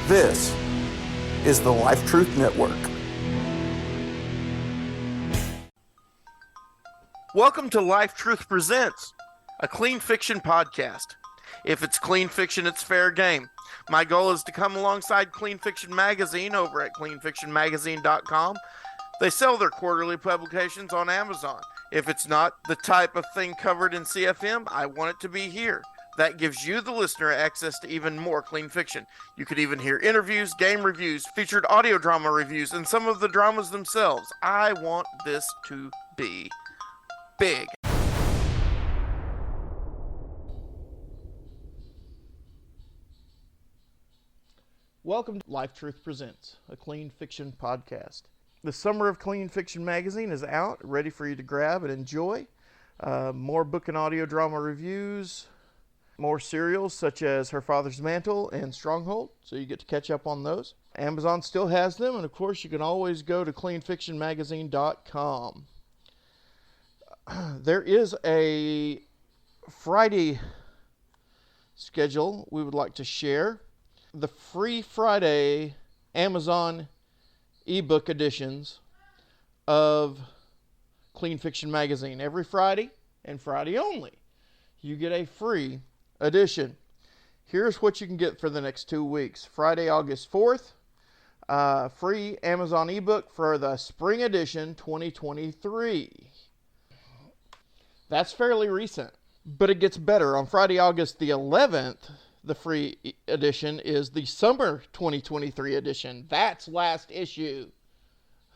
This is the Life Truth Network. Welcome to Life Truth Presents, a clean fiction podcast. If it's clean fiction, it's fair game. My goal is to come alongside Clean Fiction Magazine over at cleanfictionmagazine.com. They sell their quarterly publications on Amazon. If it's not the type of thing covered in CFM, I want it to be here. That gives you, the listener, access to even more clean fiction. You could even hear interviews, game reviews, featured audio drama reviews, and some of the dramas themselves. I want this to be big. Welcome to Life Truth Presents, a clean fiction podcast. The summer of Clean Fiction Magazine is out, ready for you to grab and enjoy. More book and audio drama reviews, more serials such as Her Father's Mantle and Stronghold, so you get to catch up on those. Amazon still has them, and of course you can always go to cleanfictionmagazine.com. There is a Friday schedule we would like to share. The free Friday Amazon ebook editions of Clean Fiction Magazine. Every Friday, and Friday only, you get a free edition. Here's what you can get for the next 2 weeks. Friday, August 4th, free Amazon ebook for the Spring Edition 2023. That's fairly recent, but it gets better. On Friday, August the 11th, the free edition is the Summer 2023 edition. That's last issue.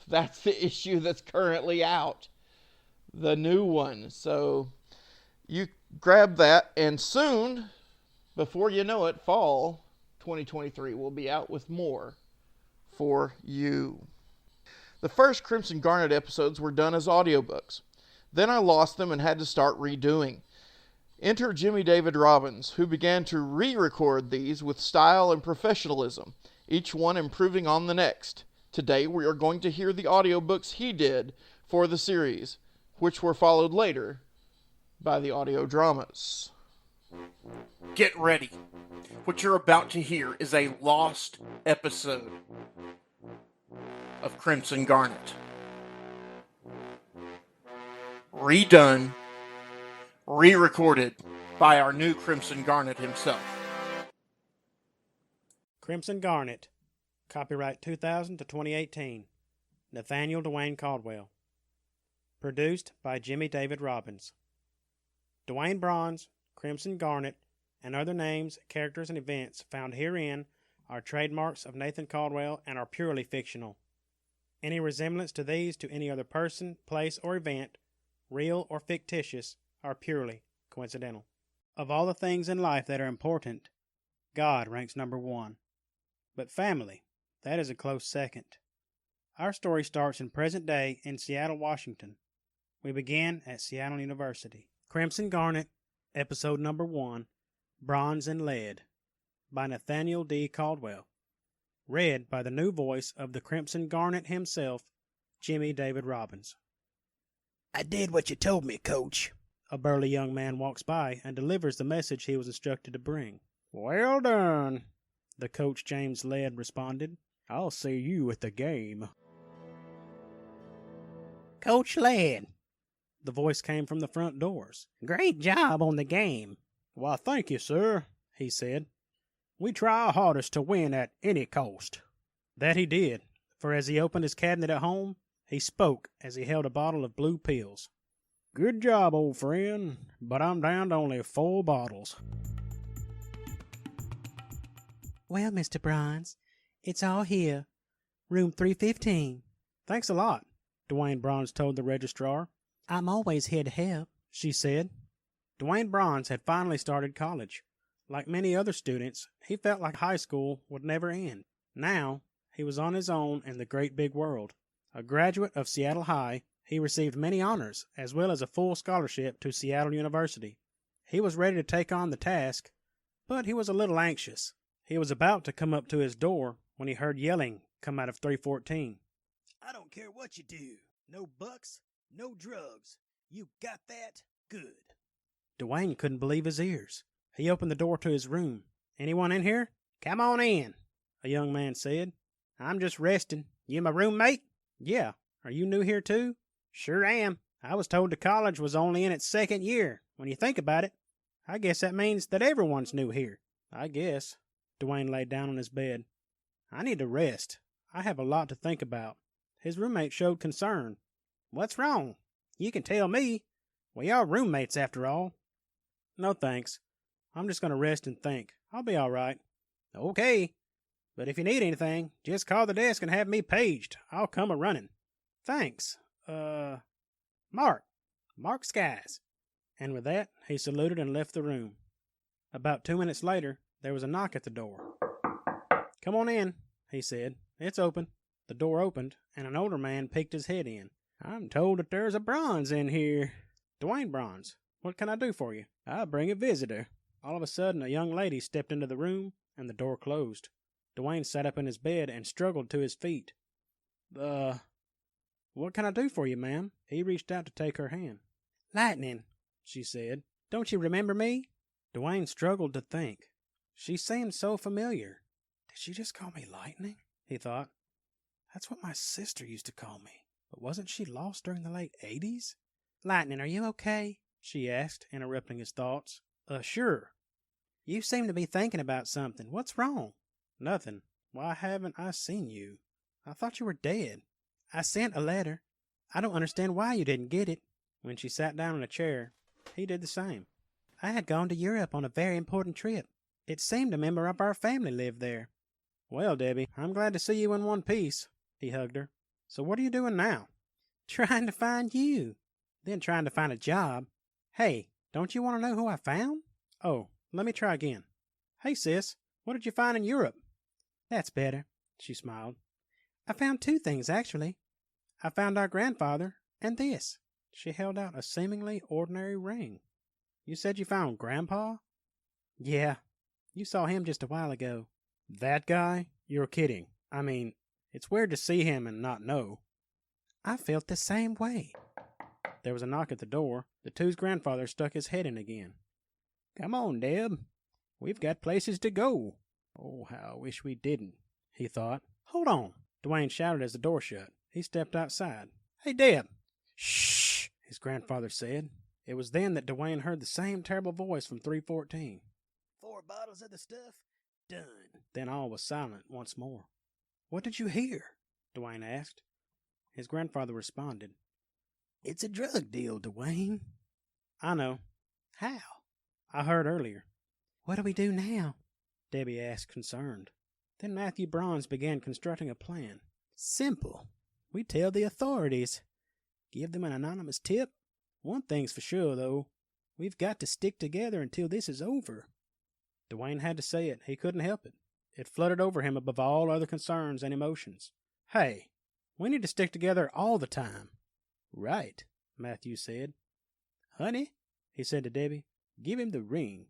That's the issue that's currently out. The new one. So you grab that, and soon, before you know it, fall 2023 will be out with more for you. The first Crimson Garnet episodes were done as audiobooks. Then I lost them and had to start redoing. Enter Jimmy David Robbins, who began to re-record these with style and professionalism, each one improving on the next. Today we are going to hear the audiobooks he did for the series, which were followed later by the audio dramas. Get ready. What you're about to hear is a lost episode of Crimson Garnet. Redone, re-recorded by our new Crimson Garnet himself. Crimson Garnet, copyright 2000 to 2018, Nathaniel Dwayne Caldwell. Produced by Jimmy David Robbins. Dwayne Bronze, Crimson Garnet, and other names, characters, and events found herein are trademarks of Nathan Caldwell and are purely fictional. Any resemblance to these to any other person, place, or event, real or fictitious, are purely coincidental. Of all the things in life that are important, God ranks number one. But family, that is a close second. Our story starts in present day in Seattle, Washington. We begin at Seattle University. Crimson Garnet, episode number 1, Bronze and Lead, by Nathaniel D. Caldwell. Read by the new voice of the Crimson Garnet himself, Jimmy David Robbins. I did what you told me, Coach. A burly young man walks by and delivers the message he was instructed to bring. Well done, the coach James Led responded. I'll see you at the game. Coach Ladd, The voice came from the front doors. great job on the game. Why, thank you, sir, he said. We try our hardest to win at any cost. That he did, for as he opened his cabinet at home, he spoke as he held a bottle of blue pills. Good job, old friend, but I'm down to only 4 bottles. Well, Mr. Bronze, it's all here. Room 315. Thanks a lot, Dwayne Bronze told the registrar. I'm always here to help, She said. Dwayne Bronze had finally started college. Like many other students, he felt like high school would never end. Now, he was on his own in the great big world. A graduate of Seattle High, he received many honors, as well as a full scholarship to Seattle University. He was ready to take on the task, but he was a little anxious. He was about to come up to his door when he heard yelling come out of 314. I don't care what you do. No bucks, no drugs. You got that? Good. Dwayne couldn't believe his ears. He opened the door to his room. Anyone in here? Come on in. a young man said. I'm just resting. You my roommate? Yeah. Are you new here too? Sure am. I was told the college was only in its second year. When you think about it, I guess that means that everyone's new here. I guess. Dwayne laid down on his bed. I need to rest. I have a lot to think about. His roommate showed concern. What's wrong? You can tell me. We are roommates after all. No thanks. I'm just going to rest and think. I'll be all right. Okay. But if you need anything, just call the desk and have me paged. I'll come a-running. Thanks. Mark Skies. And with that, he saluted and left the room. About 2 minutes later, there was a knock at the door. Come on in, he said. It's open. The door opened, and an older man peeked his head in. I'm told that there's a Bronze in here. Dwayne Bronze, what can I do for you? I bring a visitor. All of a sudden, a young lady stepped into the room, and the door closed. Dwayne sat up in his bed and struggled to his feet. What can I do for you, ma'am? He reached out to take her hand. Lightning, she said. Don't you remember me? Dwayne struggled to think. She seemed so familiar. Did she just call me Lightning? He thought. That's what my sister used to call me. But wasn't she lost during the late 80s? Lightning, are you okay? She asked, interrupting his thoughts. Sure. You seem to be thinking about something. What's wrong? Nothing. Why haven't I seen you? I thought you were dead. I sent a letter. I don't understand why you didn't get it. When she sat down in a chair, he did the same. I had gone to Europe on a very important trip. It seemed a member of our family lived there. Well, Debbie, I'm glad to see you in one piece. He hugged her. So what are you doing now? Trying to find you. Then trying to find a job. Hey, don't you want to know who I found? Oh, let me try again. Hey, sis, what did you find in Europe? That's better, she smiled. I found 2 things, actually. I found our grandfather and this. She held out a seemingly ordinary ring. You said you found Grandpa? Yeah. You saw him just a while ago. That guy? You're kidding. I mean, it's weird to see him and not know. I felt the same way. There was a knock at the door. The two's grandfather stuck his head in again. Come on, Deb. We've got places to go. Oh, how I wish we didn't, he thought. Hold on, Dwayne shouted as the door shut. He stepped outside. Hey, Deb. Shh, his grandfather said. It was then that Dwayne heard the same terrible voice from 314. 4 bottles of the stuff? Done. Then all was silent once more. What did you hear? Dwayne asked. His grandfather responded. It's a drug deal, Dwayne. I know. How? I heard earlier. What do we do now? Debbie asked, concerned. Then Matthew Bronze began constructing a plan. Simple. We tell the authorities. Give them an anonymous tip. One thing's for sure, though. We've got to stick together until this is over. Dwayne had to say it. He couldn't help it. It fluttered over him above all other concerns and emotions. Hey, we need to stick together all the time. Right, Matthew said. Honey, he said to Debbie, give him the ring.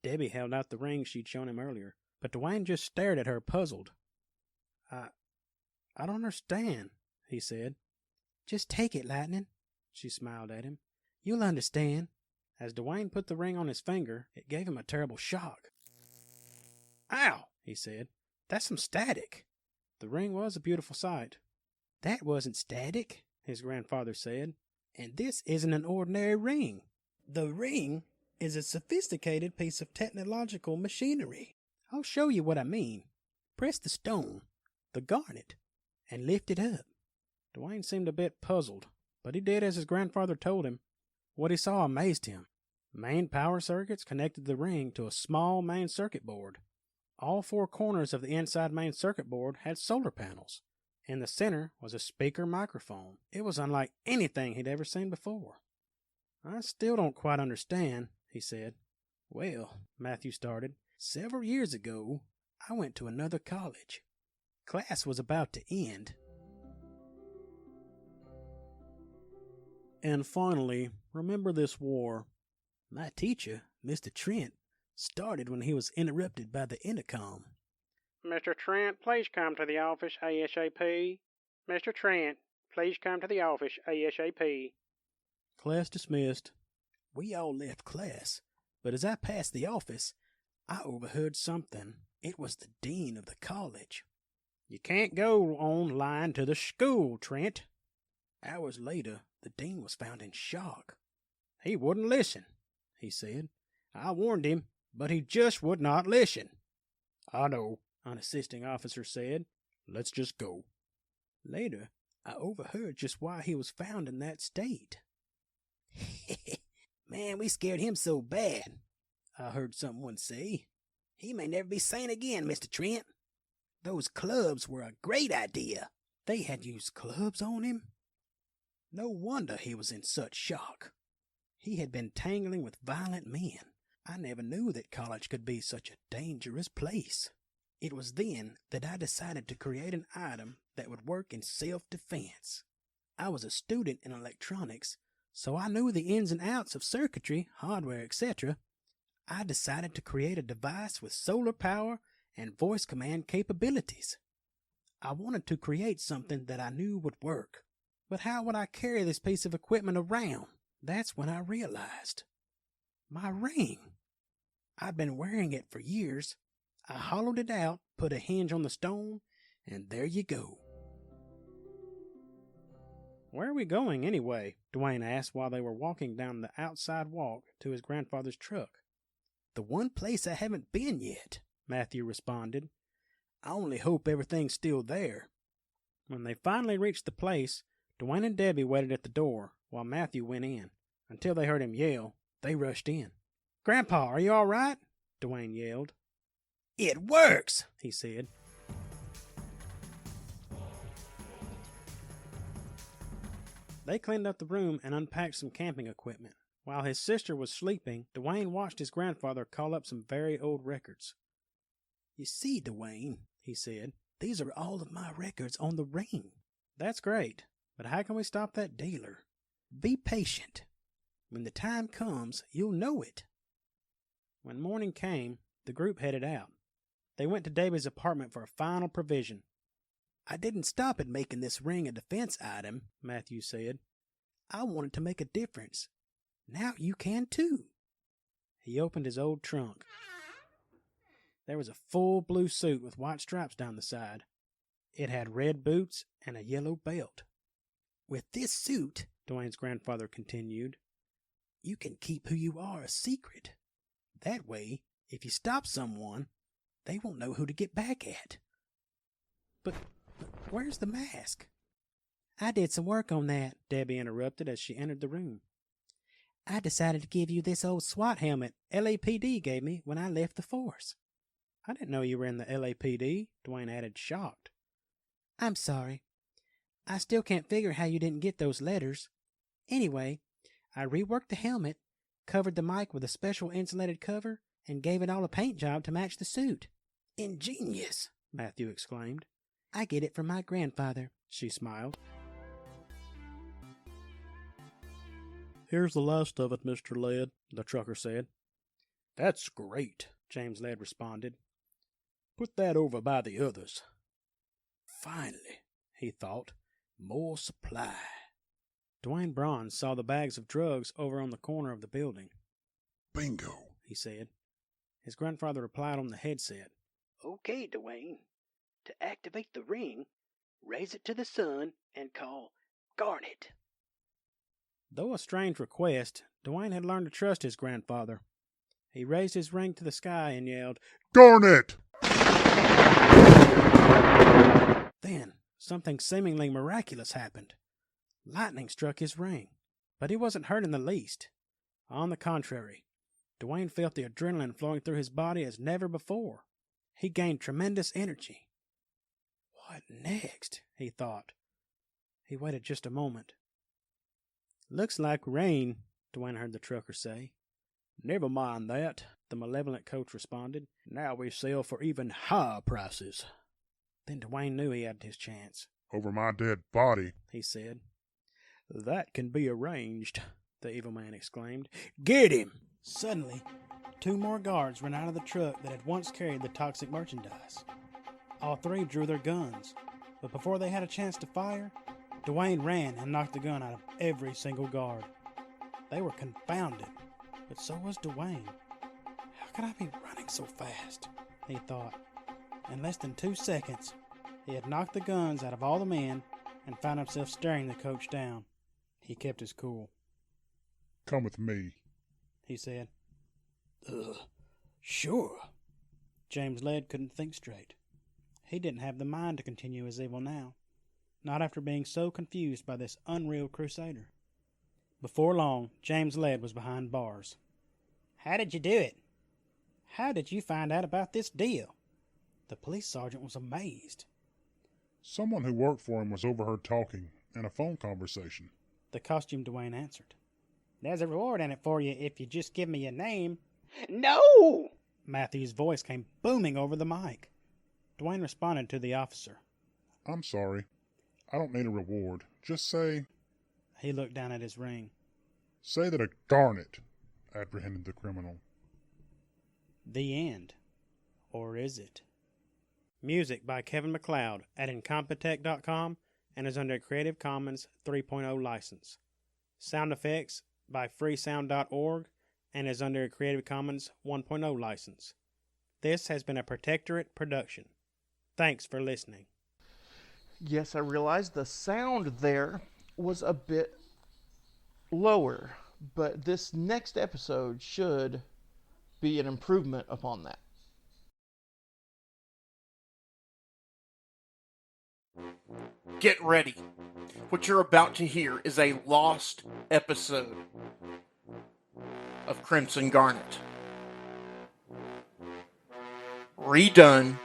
Debbie held out the ring she'd shown him earlier, but Dwayne just stared at her, puzzled. I don't understand, he said. Just take it, Lightning, she smiled at him. You'll understand. As Dwayne put the ring on his finger, it gave him a terrible shock. Ow, he said. That's some static. The ring was a beautiful sight. That wasn't static, his grandfather said. And this isn't an ordinary ring. The ring is a sophisticated piece of technological machinery. I'll show you what I mean. Press the stone, the garnet, and lift it up. Dwayne seemed a bit puzzled, but he did as his grandfather told him. What he saw amazed him. Main power circuits connected the ring to a small main circuit board. All 4 corners of the inside main circuit board had solar panels. In the center was a speaker microphone. It was unlike anything he'd ever seen before. I still don't quite understand, he said. Well, Matthew started, several years ago, I went to another college. Class was about to end. And finally, remember this war. My teacher, Mr. Trent, started when he was interrupted by the intercom. Mr. Trent, please come to the office ASAP. Mr. Trent, please come to the office ASAP. Class dismissed. We all left class, but as I passed the office, I overheard something. It was the dean of the college. You can't go online to the school, Trent. Hours later, the dean was found in shock. He wouldn't listen, he said. I warned him, but he just would not listen. I know, an assisting officer said. Let's just go. Later, I overheard just why he was found in that state. Man, we scared him so bad, I heard someone say. He may never be sane again, Mr. Trent. Those clubs were a great idea. They had used clubs on him. No wonder he was in such shock. He had been tangling with violent men. I never knew that college could be such a dangerous place. It was then that I decided to create an item that would work in self-defense. I was a student in electronics, so I knew the ins and outs of circuitry, hardware, etc. I decided to create a device with solar power and voice command capabilities. I wanted to create something that I knew would work. But how would I carry this piece of equipment around? That's when I realized. My ring. I'd been wearing it for years. I hollowed it out, put a hinge on the stone, and there you go. Where are we going, anyway? Dwayne asked while they were walking down the outside walk to his grandfather's truck. The one place I haven't been yet, Matthew responded. I only hope everything's still there. When they finally reached the place, Dwayne and Debbie waited at the door while Matthew went in. Until they heard him yell, they rushed in. Grandpa, are you all right? Dwayne yelled. It works, he said. They cleaned up the room and unpacked some camping equipment. While his sister was sleeping, Dwayne watched his grandfather call up some very old records. You see, Dwayne, he said, these are all of my records on the ring. That's great, but how can we stop that dealer? Be patient. When the time comes, you'll know it. When morning came, the group headed out. They went to David's apartment for a final provision. I didn't stop at making this ring a defense item, Matthew said. I wanted to make a difference. Now you can too. He opened his old trunk. There was a full blue suit with white stripes down the side. It had red boots and a yellow belt. With this suit, Dwayne's grandfather continued, you can keep who you are a secret. That way, if you stop someone, they won't know who to get back at. But where's the mask? I did some work on that, Debbie interrupted as she entered the room. I decided to give you this old SWAT helmet LAPD gave me when I left the force. I didn't know you were in the LAPD, Dwayne added, shocked. I'm sorry. I still can't figure how you didn't get those letters. Anyway, I reworked the helmet, covered the mic with a special insulated cover, and gave it all a paint job to match the suit. Ingenious, Matthew exclaimed. I get it from my grandfather, she smiled. Here's the last of it, Mr. Ladd, the trucker said. That's great, James Ladd responded. Put that over by the others. Finally, he thought, more supply. Dwayne Braun saw the bags of drugs over on the corner of the building. Bingo, he said. His grandfather replied on the headset. Okay, Dwayne. To activate the ring, raise it to the sun and call Garnet. Though a strange request, Dwayne had learned to trust his grandfather. He raised his ring to the sky and yelled, Garnet! Then, something seemingly miraculous happened. Lightning struck his ring, but he wasn't hurt in the least. On the contrary, Dwayne felt the adrenaline flowing through his body as never before. He gained tremendous energy. What next? He thought. He waited just a moment. Looks like rain, Dwayne heard the trucker say. Never mind that, the malevolent coach responded. Now we sell for even higher prices. Then Dwayne knew he had his chance. Over my dead body, he said. That can be arranged, the evil man exclaimed. Get him! Suddenly, 2 more guards ran out of the truck that had once carried the toxic merchandise. All 3 drew their guns, but before they had a chance to fire, Dwayne ran and knocked the gun out of every single guard. They were confounded, but so was Dwayne. How could I be running so fast? He thought. In less than 2 seconds, he had knocked the guns out of all the men and found himself staring the coach down. He kept his cool. Come with me. He said. Sure. James Ladd couldn't think straight. He didn't have the mind to continue his evil now, not after being so confused by this unreal crusader. Before long, James Ladd was behind bars. How did you do it? How did you find out about this deal? The police sergeant was amazed. Someone who worked for him was overheard talking in a phone conversation. The costume Dwayne answered. There's a reward in it for you if you just give me your name. No! Matthew's voice came booming over the mic. Dwayne responded to the officer. I'm sorry. I don't need a reward. Just say... He looked down at his ring. Say that a Garnet apprehended the criminal. The end. Or is it? Music by Kevin MacLeod at Incompetech.com and is under a Creative Commons 3.0 license. Sound effects by freesound.org and is under a Creative Commons 1.0 license. This has been a Protectorate production. Thanks for listening. Yes, I realized the sound there was a bit lower, but this next episode should be an improvement upon that. Get ready. What you're about to hear is a lost episode of Crimson Garnet. Redone,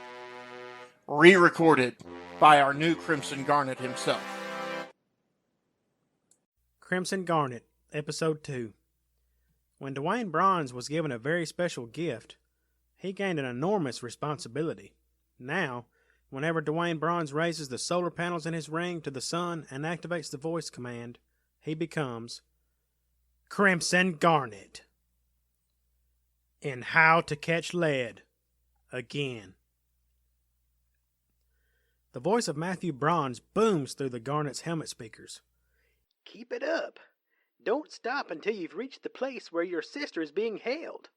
re-recorded by our new Crimson Garnet himself. Crimson Garnet, Episode 2. When Dwayne Bronze was given a very special gift, he gained an enormous responsibility. Now, whenever Dwayne Bronze raises the solar panels in his ring to the sun and activates the voice command, he becomes Crimson Garnet. In How to Catch Lead Again. The voice of Matthew Bronze booms through the Garnet's helmet speakers. Keep it up. Don't stop until you've reached the place where your sister is being held.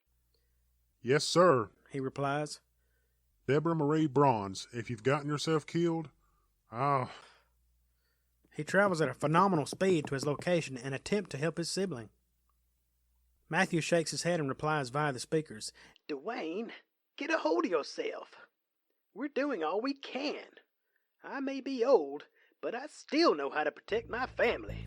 Yes, sir. He replies. Deborah Marie Bronze, if you've gotten yourself killed, He travels at a phenomenal speed to his location in an attempt to help his sibling. Matthew shakes his head and replies via the speakers. Dwayne, get a hold of yourself. We're doing all we can. I may be old, but I still know how to protect my family.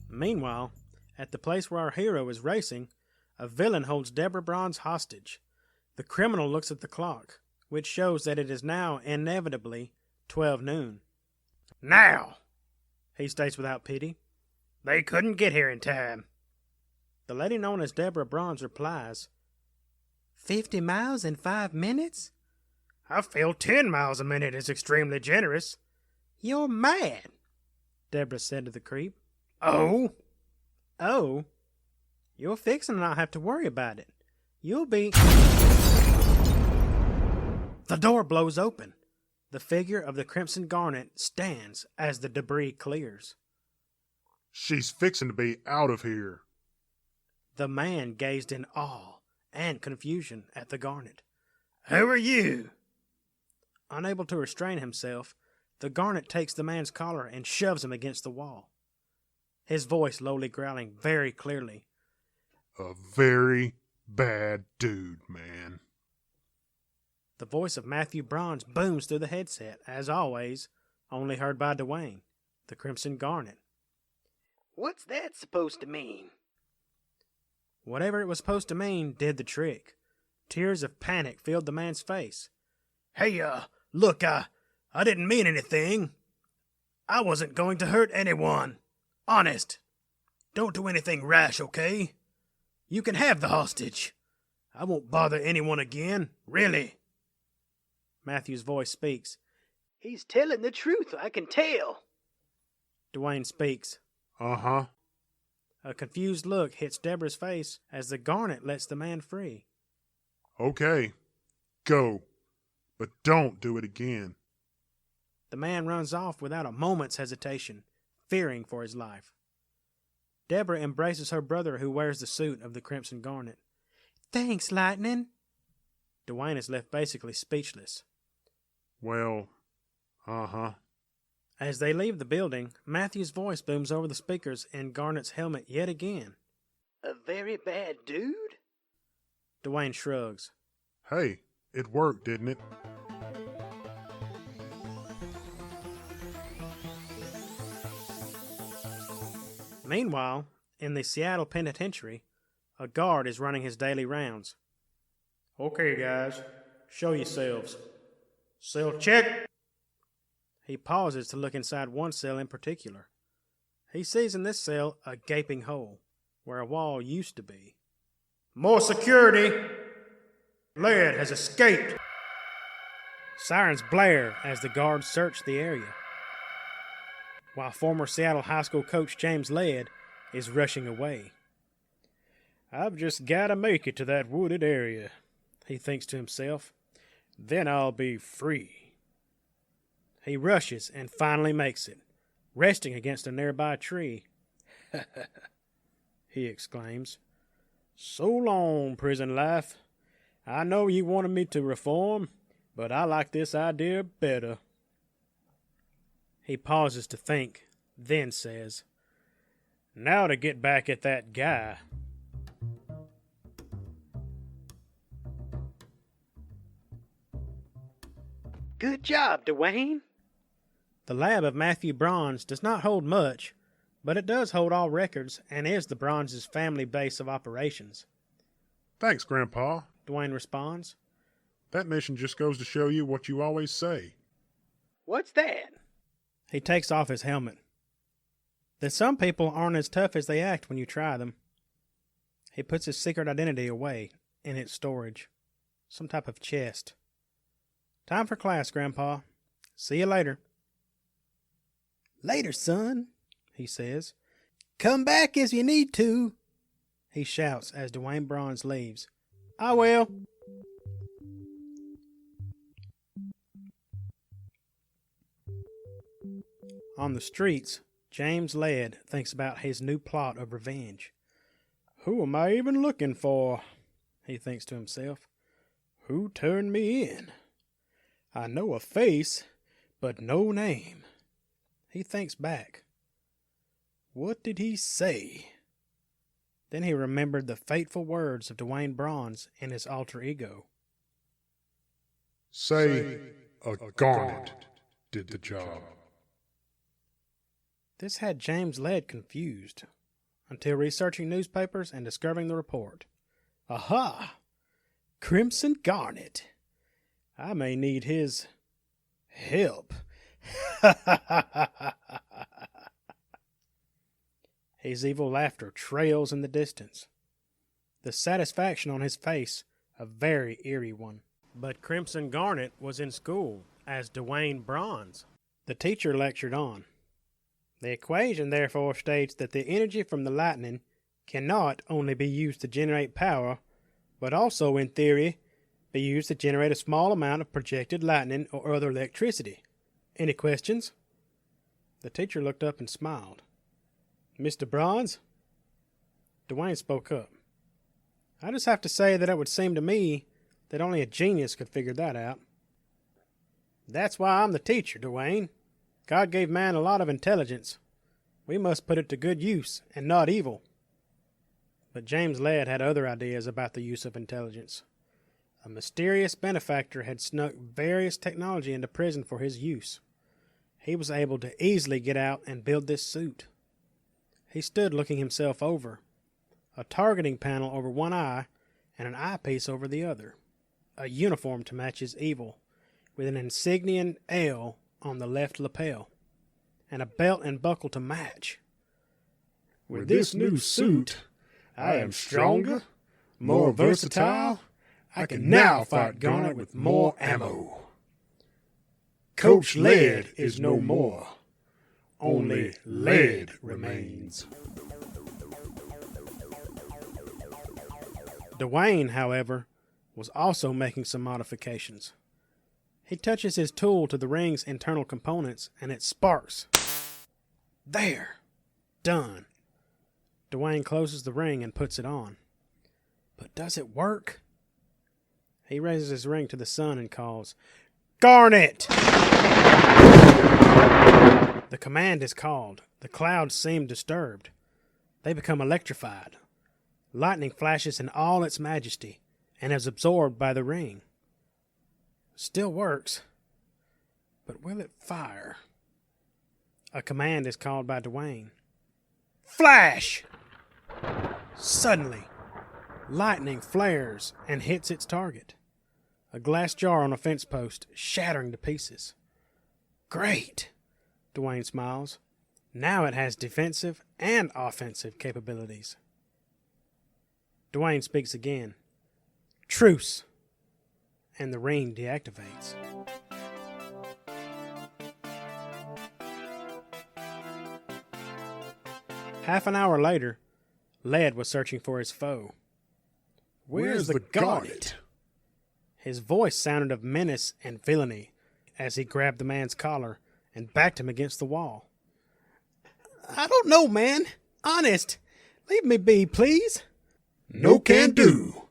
Meanwhile, at the place where our hero is racing, a villain holds Deborah Bronze hostage. The criminal looks at the clock, which shows that it is now inevitably 12 noon. Now, he states without pity, they couldn't get here in time. The lady known as Deborah Bronze replies, 50 miles in 5 minutes? I feel 10 miles a minute is extremely generous. You're mad, Deborah said to the creep. Oh? Oh? You're fixing to not have to worry about it. You'll be... The door blows open. The figure of the Crimson Garnet stands as the debris clears. she's fixing to be out of here. The man gazed in awe and confusion at the Garnet. Who are you? Unable to restrain himself, the Garnet takes the man's collar and shoves him against the wall. His voice lowly growling very clearly. A very bad dude, man. The voice of Matthew Bronze booms through the headset, as always, only heard by Dwayne, the Crimson Garnet. What's that supposed to mean? Whatever it was supposed to mean did the trick. Tears of panic filled the man's face. Hey, look, I didn't mean anything. I wasn't going to hurt anyone. Honest. Don't do anything rash, okay? You can have the hostage. I won't bother anyone again, really. Matthew's voice speaks. He's telling the truth, I can tell. Dwayne speaks. Uh-huh. A confused look hits Deborah's face as the Garnet lets the man free. Okay. Go. But don't do it again. The man runs off without a moment's hesitation, fearing for his life. Deborah embraces her brother who wears the suit of the Crimson Garnet. Thanks, Lightning. Dwayne is left basically speechless. Well, uh-huh. As they leave the building, Matthew's voice booms over the speakers in Garnet's helmet yet again. A very bad dude? Dwayne shrugs. Hey, it worked, didn't it? Meanwhile, in the Seattle Penitentiary, a guard is running his daily rounds. Okay, guys, show yourselves. Cell check. He pauses to look inside one cell in particular. He sees in this cell a gaping hole, where a wall used to be. More security! Laird has escaped! Sirens blare as the guards search the area, while former Seattle High School coach James Laird is rushing away. I've just gotta make it to that wooded area, he thinks to himself. Then I'll be free. He rushes and finally makes it, resting against a nearby tree. He exclaims. So long, prison life. I know you wanted me to reform, but I like this idea better. He pauses to think, then says, Now to get back at that guy. Good job, Dwayne. The lab of Matthew Bronze does not hold much, but it does hold all records and is the Bronze's family base of operations. Thanks, Grandpa. Dwayne responds. That mission just goes to show you what you always say. What's that? He takes off his helmet. That some people aren't as tough as they act when you try them. He puts his secret identity away in its storage. Some type of chest. Time for class, Grandpa. See you later. Later, son, he says. Come back if you need to, he shouts as Dwayne Bronze leaves. I will. On the streets, James Laird thinks about his new plot of revenge. Who am I even looking for? He thinks to himself. Who turned me in? I know a face, but no name. He thinks back. What did he say? Then he remembered the fateful words of Dwayne Bronze in his alter ego. Say, a Garnet did the job. This had James Laird confused, until researching newspapers and discovering the report. Aha! Crimson Garnet. I may need his help. His evil laughter trails in the distance. The satisfaction on his face, a very eerie one. But Crimson Garnet was in school as Dwayne Bronze. The teacher lectured on. The equation therefore states that the energy from the lightning cannot only be used to generate power, but also, in theory, be used to generate a small amount of projected lightning or other electricity. Any questions? The teacher looked up and smiled. Mr. Bronze? Dwayne spoke up. I just have to say that it would seem to me that only a genius could figure that out. That's why I'm the teacher, Dwayne. God gave man a lot of intelligence. We must put it to good use, and not evil. But James Laird had other ideas about the use of intelligence. A mysterious benefactor had snuck various technology into prison for his use. He was able to easily get out and build this suit. He stood looking himself over. A targeting panel over one eye and an eyepiece over the other. A uniform to match his evil, with an insignian L on the left lapel, and a belt and buckle to match. With this new suit, I am stronger, more versatile. I can now fight Garnet with more ammo. Coach Laird is no more. Only Laird remains. Dwayne, however, was also making some modifications. He touches his tool to the ring's internal components, and it sparks. There! Done. Dwayne closes the ring and puts it on. But does it work? He raises his ring to the sun and calls, "Garnet!" The command is called. The clouds seem disturbed. They become electrified. Lightning flashes in all its majesty and is absorbed by the ring. Still works. But will it fire? A command is called by Dwayne. Flash! Suddenly, lightning flares and hits its target. A glass jar on a fence post, shattering to pieces. Great! Dwayne smiles. Now it has defensive and offensive capabilities. Dwayne speaks again. Truce! And the ring deactivates. Half an hour later, Led was searching for his foe. Where's the Garnet? His voice sounded of menace and villainy as he grabbed the man's collar and backed him against the wall. I don't know, man. Honest. Leave me be, please. No can do.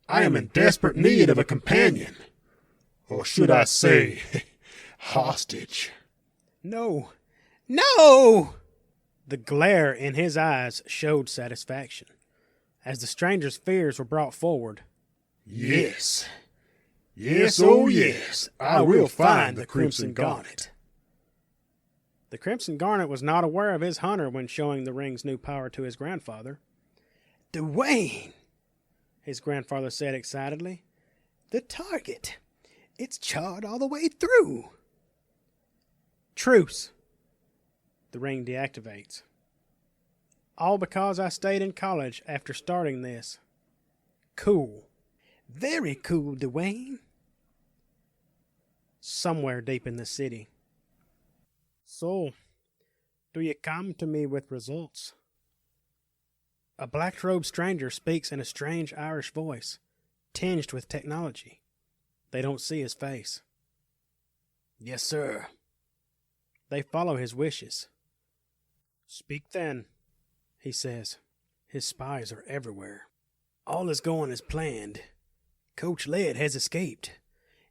I am in desperate need of a companion. Or should I say, hostage. No. No! The glare in his eyes showed satisfaction. As the stranger's fears were brought forward. Yes. Yes, oh yes. I will find the Crimson Garnet. The Crimson Garnet was not aware of his hunter when showing the ring's new power to his grandfather. Dwayne, his grandfather said excitedly. The target. It's charred all the way through. Truce. The ring deactivates. All because I stayed in college after starting this. Cool. Very cool, Dwayne. Somewhere deep in the city. So, do you come to me with results? A black-robed stranger speaks in a strange Irish voice, tinged with technology. They don't see his face. Yes, sir. They follow his wishes. Speak then, he says. His spies are everywhere. All is going as planned. Coach Led has escaped,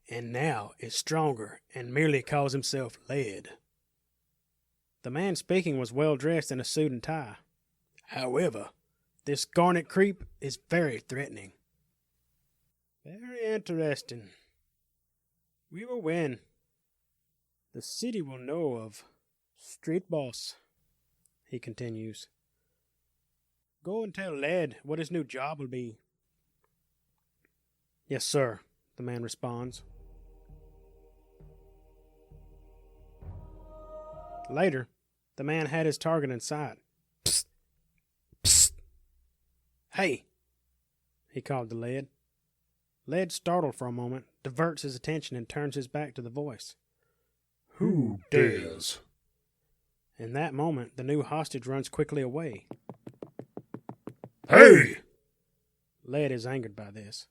and now is stronger and merely calls himself Led. The man speaking was well dressed in a suit and tie. However, this Garnet creep is very threatening. Very interesting. We will win. The city will know of Street Boss, he continues. Go and tell Led what his new job will be. Yes, sir, the man responds. Later, the man had his target in sight. Psst! Psst! Hey! He called to Led. Led, startled for a moment, diverts his attention and turns his back to the voice. Who dares? In that moment, the new hostage runs quickly away. Hey! Led is angered by this.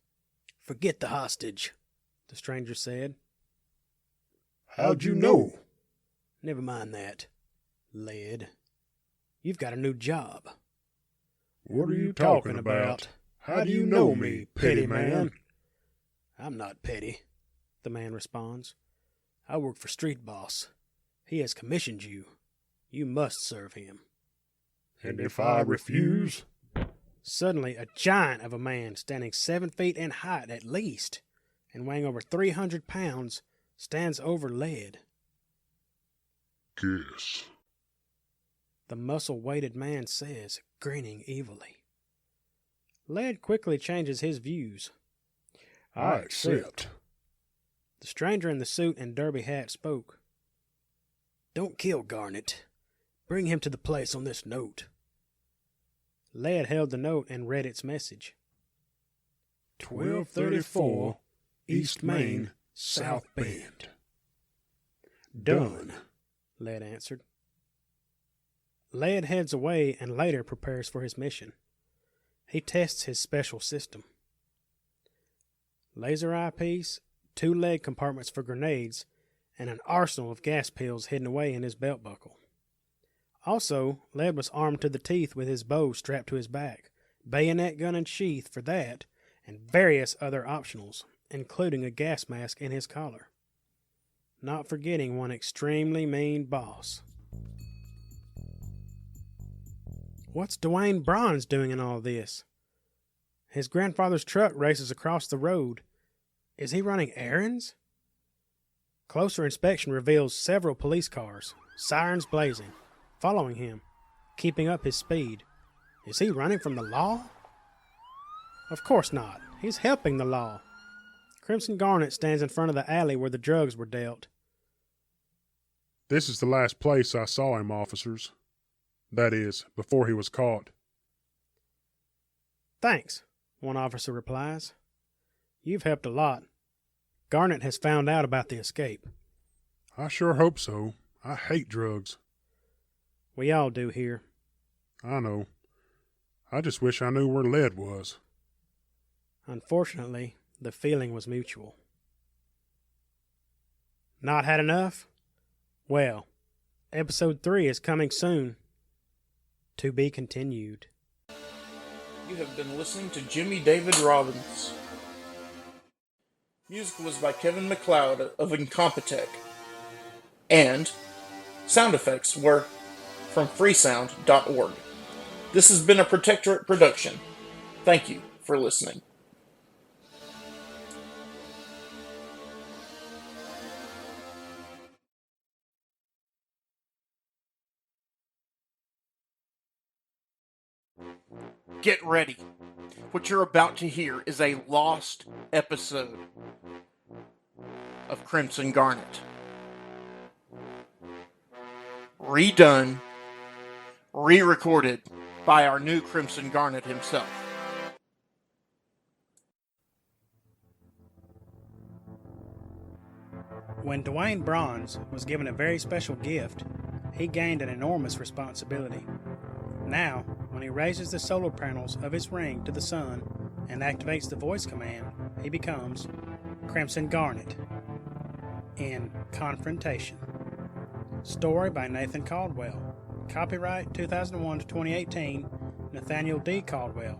Forget the hostage, the stranger said. How'd you know? Never mind that, Led. You've got a new job. What are you talking about? How do you know me, petty man? I'm not petty, the man responds. I work for Street Boss. He has commissioned you. You must serve him. And if I refuse? Suddenly, a giant of a man, standing 7 feet in height at least, and weighing over 300 pounds, stands over Led. Kiss. The muscle-weighted man says, grinning evilly. Led quickly changes his views. I accept. The stranger in the suit and derby hat spoke. Don't kill Garnet. Bring him to the place on this note. Led held the note and read its message. 1234 East Main, South Bend. Done, Led answered. Led heads away and later prepares for his mission. He tests his special system. Laser eyepiece, 2 leg compartments for grenades, and an arsenal of gas pills hidden away in his belt buckle. Also, Led was armed to the teeth with his bow strapped to his back, bayonet gun and sheath for that, and various other optionals, including a gas mask in his collar. Not forgetting one extremely mean boss. What's Dwayne Bronze doing in all this? His grandfather's truck races across the road. Is he running errands? Closer inspection reveals several police cars, sirens blazing, following him, keeping up his speed. Is he running from the law? Of course not. He's helping the law. Crimson Garnet stands in front of the alley where the drugs were dealt. This is the last place I saw him, officers. That is, before he was caught. Thanks, one officer replies. You've helped a lot. Garnet has found out about the escape. I sure hope so. I hate drugs. We all do here. I know. I just wish I knew where lead was. Unfortunately, the feeling was mutual. Not had enough? Well, episode 3 is coming soon. To be continued. You have been listening to Jimmy David Robbins. Music was by Kevin MacLeod of Incompetech. And sound effects were from freesound.org. This has been a Protectorate production. Thank you for listening. Get ready. What you're about to hear is a lost episode of Crimson Garnet. Redone, re-recorded by our new Crimson Garnet himself. When Dwayne Bronze was given a very special gift, he gained an enormous responsibility. Now, when he raises the solar panels of his ring to the sun and activates the voice command, he becomes Crimson Garnet in Confrontation. Story by Nathan Caldwell. Copyright 2001 to 2018, Nathaniel D. Caldwell.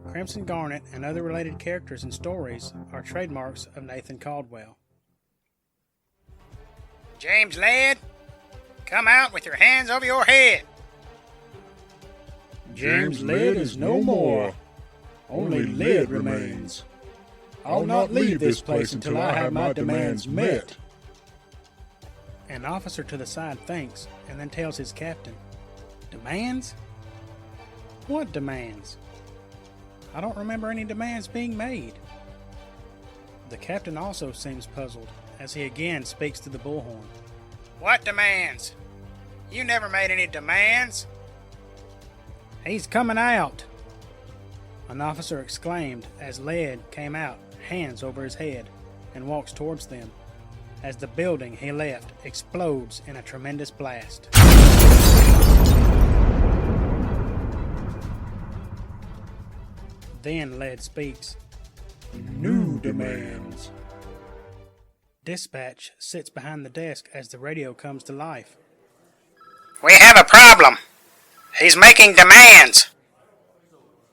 Crimson Garnet and other related characters and stories are trademarks of Nathan Caldwell. James Ladd, come out with your hands over your head. James Ladd is no more. Only lead remains. I'll not leave this place until I have my demands met. An officer to the side thinks and then tells his captain, Demands? What demands? I don't remember any demands being made. The captain also seems puzzled as he again speaks to the bullhorn. What demands? You never made any demands. He's coming out! An officer exclaimed as Ladd came out, hands over his head, and walks towards them, as the building he left explodes in a tremendous blast. Then Ladd speaks. New demands. Dispatch sits behind the desk as the radio comes to life. We have a problem. He's making demands.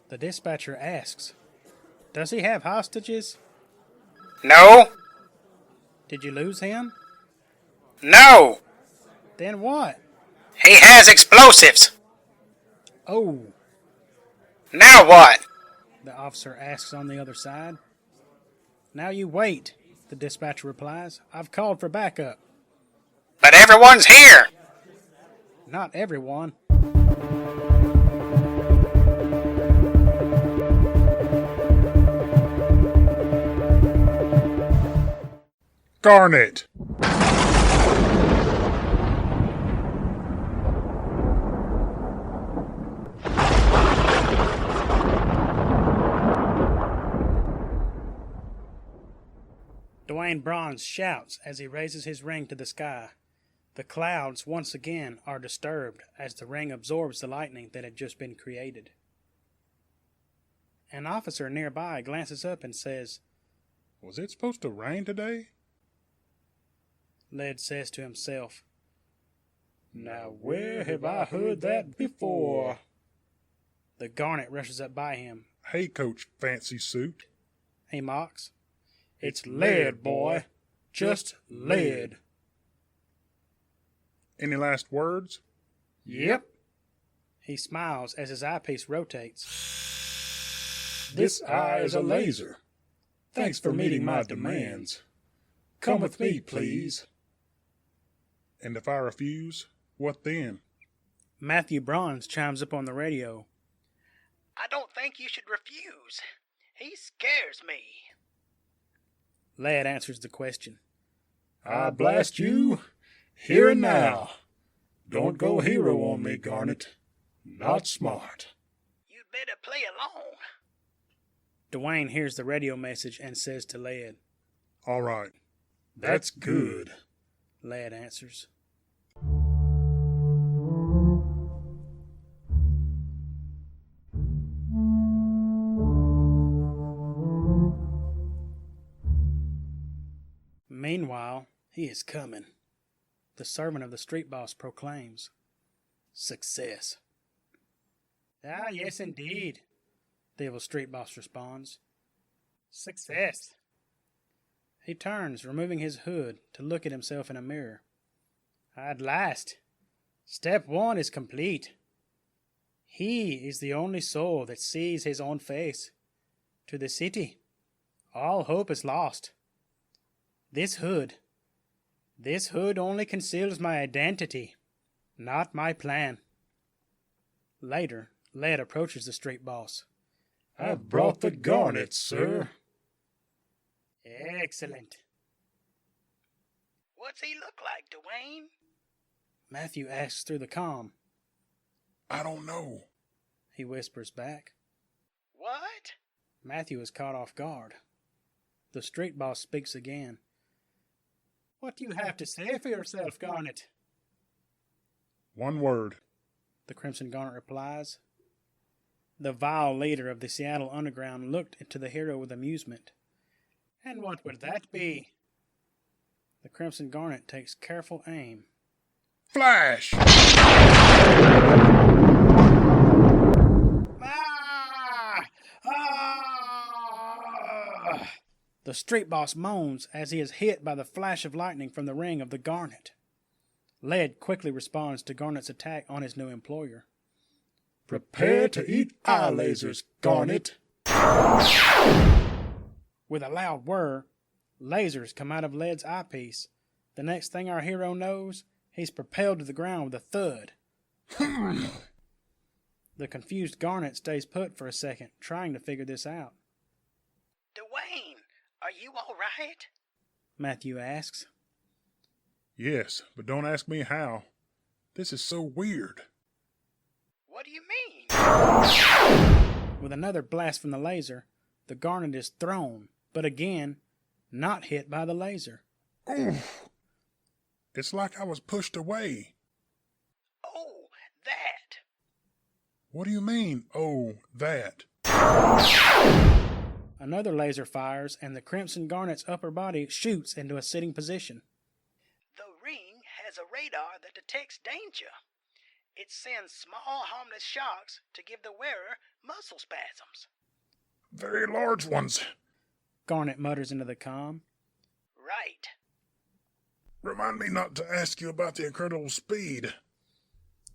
The dispatcher asks, Does he have hostages? No. Did you lose him? No. Then what? He has explosives. Oh, Now what? the officer asks on the other side. Now you wait, the dispatcher replies. I've called for backup. But everyone's here. Not everyone. Garnet! Dwayne Bronze shouts as he raises his ring to the sky. The clouds once again are disturbed as the ring absorbs the lightning that had just been created. An officer nearby glances up and says, Was it supposed to rain today? Ladd says to himself, Now where have I heard that before? The Garnet rushes up by him. Hey, Coach Fancy Suit. He mocks. It's lead, boy. Just lead. Any last words? Yep. He smiles as his eyepiece rotates. This eye is a laser. Thanks for meeting my demands. Come with me, please. And if I refuse, what then? Matthew Bronze chimes up on the radio. I don't think you should refuse. He scares me. Ladd answers the question. I blast you here and now. Don't go hero on me, Garnet. Not smart. You'd better play along. Dwayne hears the radio message and says to Ladd. All right. That's good. Ladd answers. Meanwhile, he is coming. The servant of the street boss proclaims. Success. Ah, yes, indeed, the evil street boss responds. Success. He turns, removing his hood, to look at himself in a mirror. At last, step one is complete. He is the only soul that sees his own face. To the city, all hope is lost. This hood only conceals my identity, not my plan. Later, Ladd approaches the street boss. I've brought the garnet, sir. Excellent. What's he look like, Dwayne? Matthew asks through the comm. I don't know. He whispers back. What? Matthew is caught off guard. The street boss speaks again. What do you have to say for yourself, Garnet? One word. The Crimson Garnet replies. The vile leader of the Seattle Underground looked into the hero with amusement. And what would that be? The Crimson Garnet takes careful aim. Flash! Ah! Ah! The street boss moans as he is hit by the flash of lightning from the ring of the Garnet. Ladd quickly responds to Garnet's attack on his new employer. Prepare to eat eye lasers, Garnet. With a loud whir, lasers come out of Ladd's eyepiece. The next thing our hero knows, he's propelled to the ground with a thud. The confused Garnet stays put for a second, trying to figure this out. Dwayne, are you all right? Matthew asks. Yes, but don't ask me how. This is so weird. What do you mean? With another blast from the laser, the Garnet is thrown, but again, not hit by the laser. Oof! It's like I was pushed away. Oh, that. What do you mean, oh, that? Another laser fires, and the Crimson Garnet's upper body shoots into a sitting position. The ring has a radar that detects danger. It sends small, harmless shocks to give the wearer muscle spasms. Very large ones. Garnet mutters into the comm. Right. Remind me not to ask you about the incredible speed.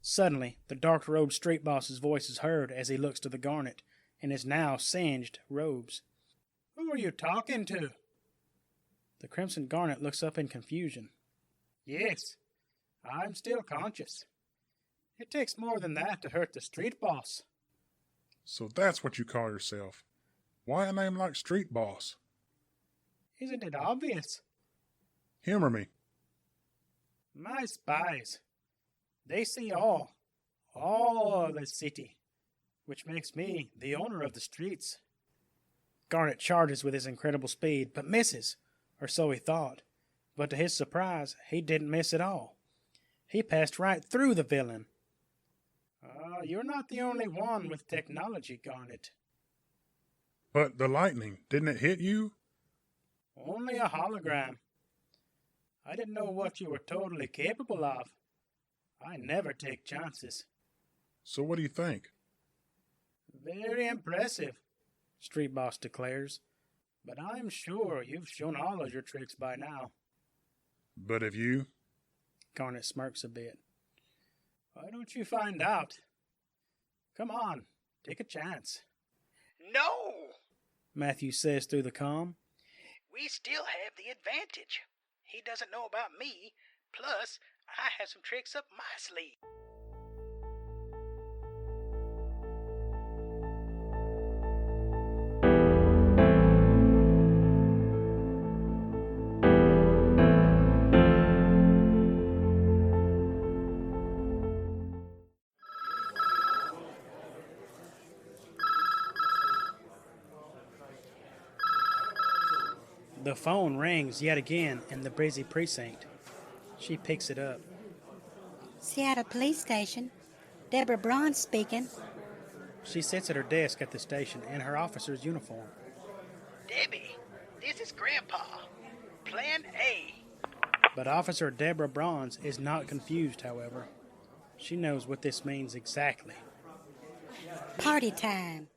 Suddenly, the dark-robed street boss's voice is heard as he looks to the Garnet in his now singed robes. Who are you talking to? The Crimson Garnet looks up in confusion. Yes, I'm still conscious. It takes more than that to hurt the street boss. So that's what you call yourself. Why a name like Street Boss? Isn't it obvious? Humor me. My spies. They see all of the city, which makes me the owner of the streets. Garnet charges with his incredible speed, but misses, or so he thought. But to his surprise, he didn't miss at all. He passed right through the villain. You're not the only one with technology, Garnet. But the lightning, didn't it hit you? Only a hologram. I didn't know what you were totally capable of. I never take chances. So what do you think? Very impressive, Street Boss declares. But I'm sure you've shown all of your tricks by now. But have you? Garnet smirks a bit. Why don't you find out? Come on, take a chance. No! Matthew says through the comm. We still have the advantage. He doesn't know about me, plus I have some tricks up my sleeve. The phone rings yet again in the busy precinct. She picks it up. Seattle Police Station. Deborah Braun speaking. She sits at her desk at the station in her officer's uniform. Debbie, this is Grandpa. Plan A. But Officer Deborah Bronze is not confused, however. She knows what this means exactly. Party time.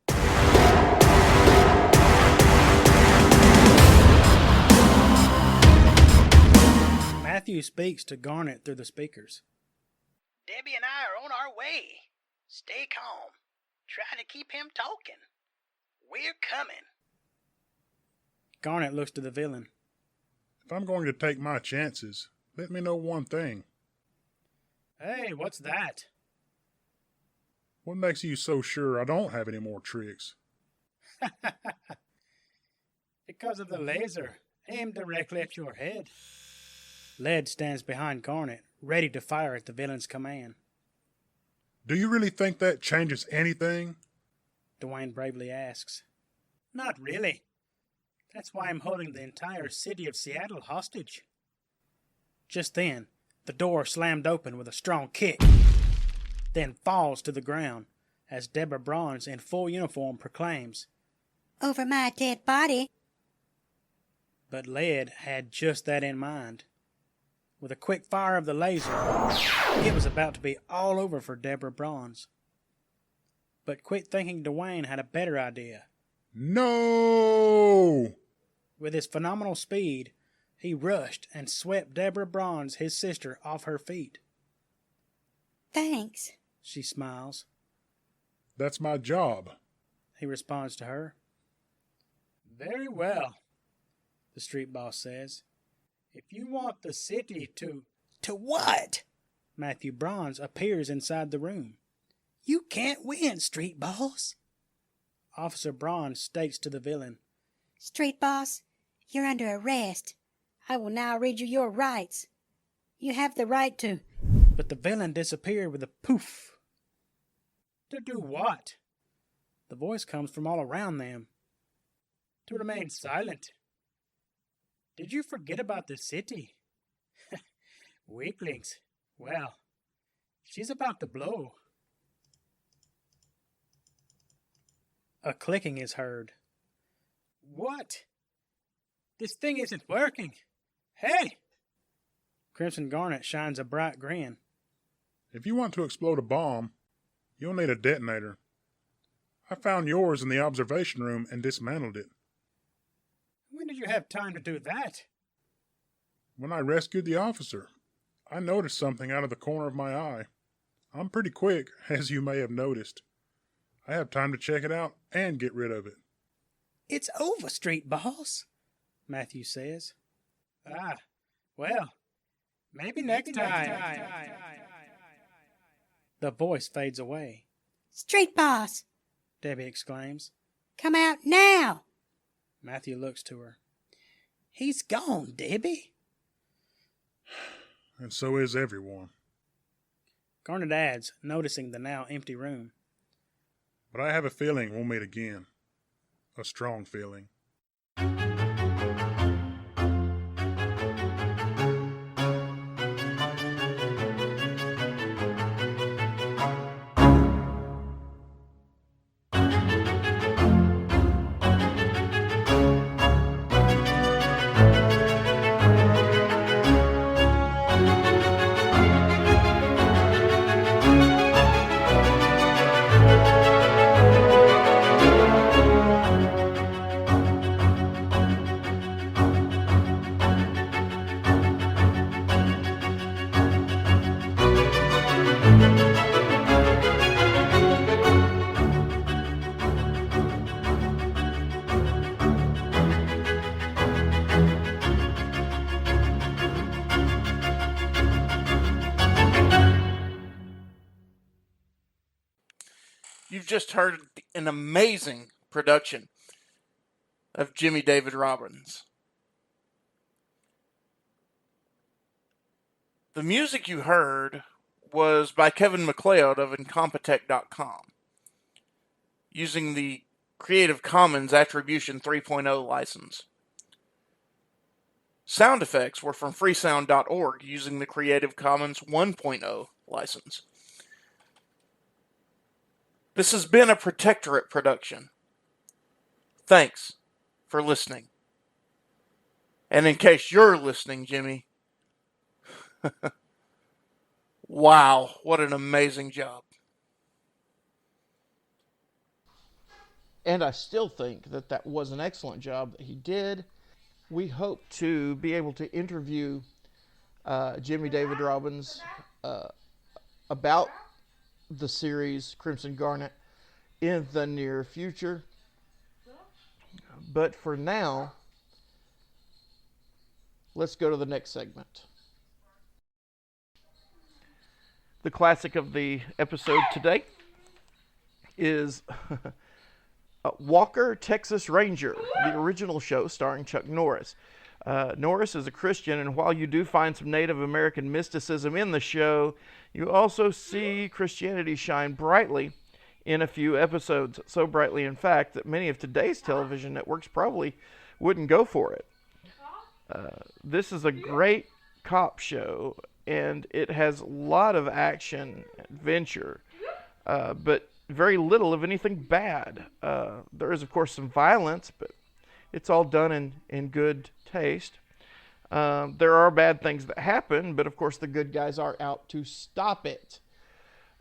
Matthew speaks to Garnet through the speakers. Debbie and I are on our way. Stay calm. Try to keep him talking. We're coming. Garnet looks to the villain. If I'm going to take my chances, let me know one thing. Hey, what's that? What makes you so sure I don't have any more tricks? Because of the laser aimed directly at your head. Led stands behind Garnet, ready to fire at the villain's command. Do you really think that changes anything? Dwayne bravely asks. Not really. That's why I'm holding the entire city of Seattle hostage. Just then, the door slammed open with a strong kick, then falls to the ground as Deborah Bronze in full uniform proclaims, Over my dead body. But Led had just that in mind. With a quick fire of the laser, it was about to be all over for Deborah Bronze. But quick thinking Dwayne had a better idea. No! With his phenomenal speed, he rushed and swept Deborah Bronze, his sister, off her feet. Thanks. She smiles. That's my job. He responds to her. Very well, the street boss says. If you want the city to... To what? Matthew Bronze appears inside the room. You can't win, Street Boss. Officer Bronze states to the villain. Street boss, you're under arrest. I will now read you your rights. You have the right to... But the villain disappeared with a poof. To do what? The voice comes from all around them. To remain silent. Did you forget about the city? Weaklings. Well, she's about to blow. A clicking is heard. What? This thing isn't working. Hey! Crimson Garnet shines a bright grin. If you want to explode a bomb, you'll need a detonator. I found yours in the observation room and dismantled it. When did you have time to do that? When I rescued the officer, I noticed something out of the corner of my eye. I'm pretty quick, as you may have noticed. I have time to check it out and get rid of it. It's over, Street Boss, Matthew says. Ah, well, maybe next time. The voice fades away. Street boss, Debbie exclaims. come out now. Matthew looks to her. He's gone, Debbie. And so is everyone. Garnet adds, noticing the now empty room. But I have a feeling we'll meet again. A strong feeling. just heard an amazing production of Jimmy David Robbins. The music you heard was by Kevin MacLeod of Incompetech.com, using the Creative Commons Attribution 3.0 license. Sound effects were from freesound.org using the Creative Commons 1.0 license. This has been a Protectorate production. Thanks for listening. And in case you're listening, Jimmy, wow, what an amazing job. And I still think that that was an excellent job that he did. We hope to be able to interview Jimmy David Robbins about the series Crimson Garnet in the near future. But for now, let's go to the next segment. The classic of the episode today is Walker, Texas Ranger, the original show starring Chuck Norris. Norris is a Christian, and while you do find some Native American mysticism in the show, you also see Christianity shine brightly in a few episodes. So brightly, in fact, that many of today's television networks probably wouldn't go for it. This is a great cop show, and it has a lot of action, adventure, but very little of anything bad. There is, of course, some violence, but it's all done in good taste. There are bad things that happen, but of course the good guys are out to stop it.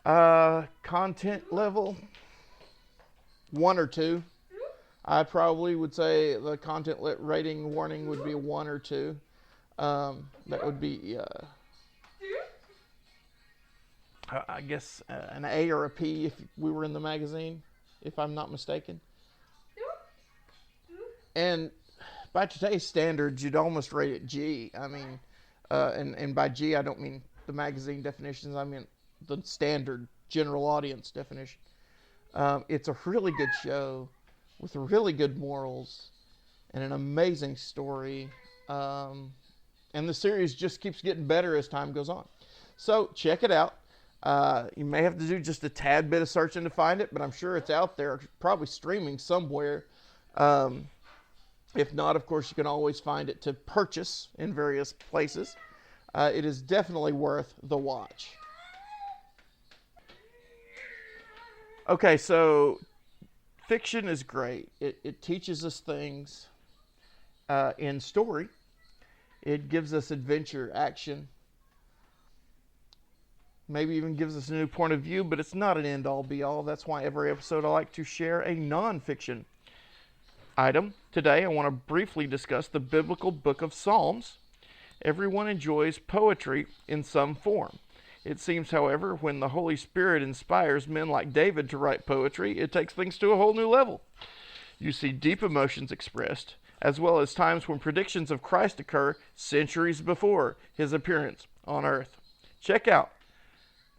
Content level, 1 or 2. I probably would say the content rating warning would be a 1 or 2. That would be, I guess, an A or a P if we were in the magazine, if I'm not mistaken. And by today's standards, you'd almost rate it G. I mean, and by G, I don't mean the magazine definitions. I mean the standard general audience definition. It's a really good show with really good morals and an amazing story. And the series just keeps getting better as time goes on. So check it out. You may have to do just a tad bit of searching to find it, but I'm sure it's out there, probably streaming somewhere. If not, of course, you can always find it to purchase in various places. It is definitely worth the watch. Okay, so fiction is great. It teaches us things in story. It gives us adventure, action. Maybe even gives us a new point of view, but it's not an end-all, be-all. That's why every episode I like to share a non-fiction item. Today, I want to briefly discuss the biblical book of Psalms. Everyone enjoys poetry in some form. It seems, however, when the Holy Spirit inspires men like David to write poetry, it takes things to a whole new level. You see deep emotions expressed, as well as times when predictions of Christ occur centuries before his appearance on earth. Check out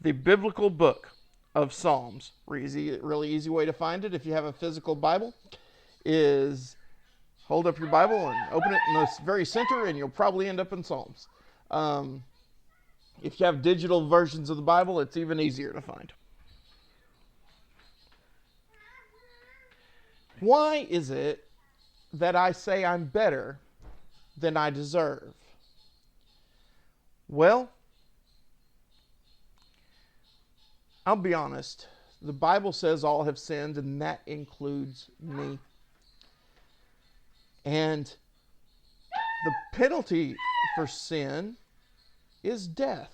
the biblical book of Psalms. Really easy way to find it if you have a physical Bible is hold up your Bible and open it in the very center, and you'll probably end up in Psalms. If you have digital versions of the Bible, it's even easier to find. Why is it that I say I'm better than I deserve? Well, I'll be honest. The Bible says all have sinned, and that includes me. And the penalty for sin is death.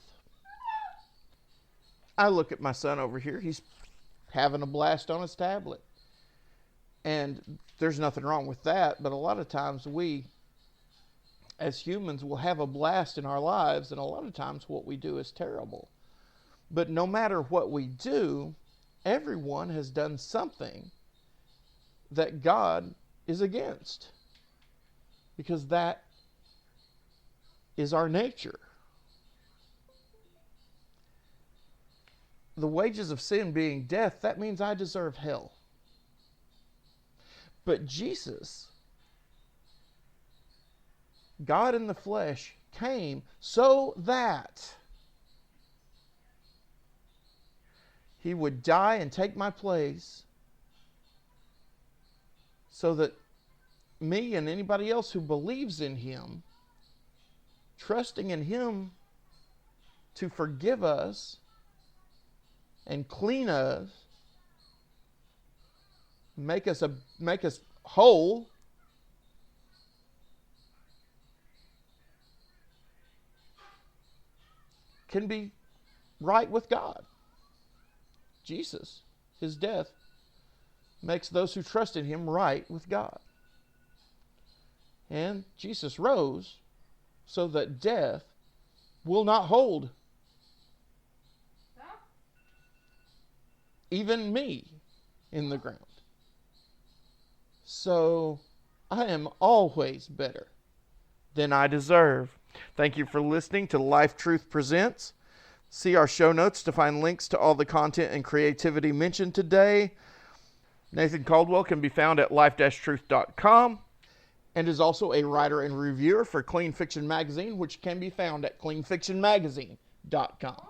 I look at my son over here. He's having a blast on his tablet. And there's nothing wrong with that, but a lot of times we, as humans, will have a blast in our lives, and a lot of times what we do is terrible. But no matter what we do, everyone has done something that God is against, because that is our nature. the wages of sin being death, that means I deserve hell. But Jesus, God in the flesh, came so that he would die and take my place, so that me and anybody else who believes in him, trusting in him to forgive us and clean us, make us whole, can be right with God. Jesus, his death, makes those who trust in him right with God. And Jesus rose so that death will not hold even me in the ground. So I am always better than I deserve. Thank you for listening to Life Truth Presents. See our show notes to find links to all the content and creativity mentioned today. Nathan Caldwell can be found at life-truth.com and is also a writer and reviewer for Clean Fiction Magazine, which can be found at cleanfictionmagazine.com.